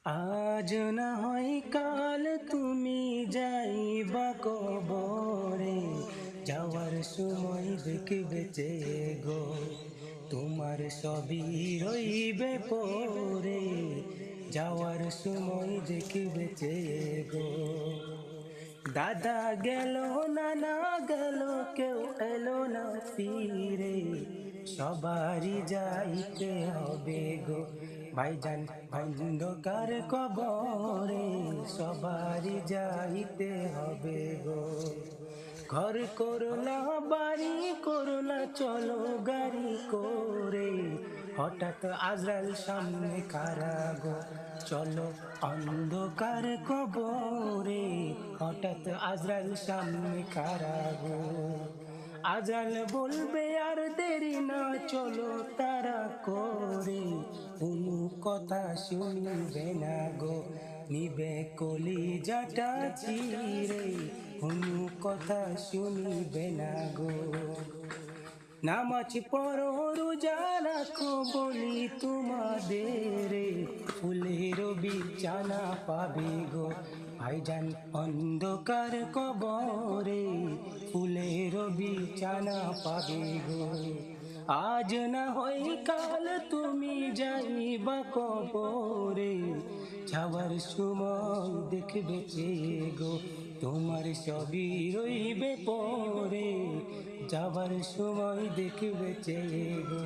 আজ না হয় কাল তুমি যাইবা কবরে, যাওয়ার সময় দেখবে গো তোমার সবই রইবে পরে, যাওয়ার সময় দেখবে গো। দাদা গেল, নানা গেল, কেউ এলো না ফিরে, সবারই যাইতে হবে গো ভাইজান অন্ধকার কবরে, সবারই যাইতে হবে গো। ঘর করলা বাড়ি করলা চলো গাড়ি করে, হঠাৎ আজরাইল সামনে কারা গো, চলো অন্ধকার কবরে, হঠাৎ আজরাইল সামনে কারা গো। আজাল বলবে আর দেরি না, চলো তারা করে, কোনো কথা শুনবে না গো, নিবে কলিজাটা চিরে, কোনো কথা শুনবে না গো। নামাজ পড়ো রোজা রাখো বলি তোমাদের, ফুলের বিছানা পাবে গো ভাইজান অন্ধকার কবরে, ফুলের বিছানা পাবে গো। আজ না হয় কাল তুমি যাইবা কবরে, যাওয়ার সময় দেখবে গো তোমার সবই রইবে পরে, যাবার সময় দেখবে গো।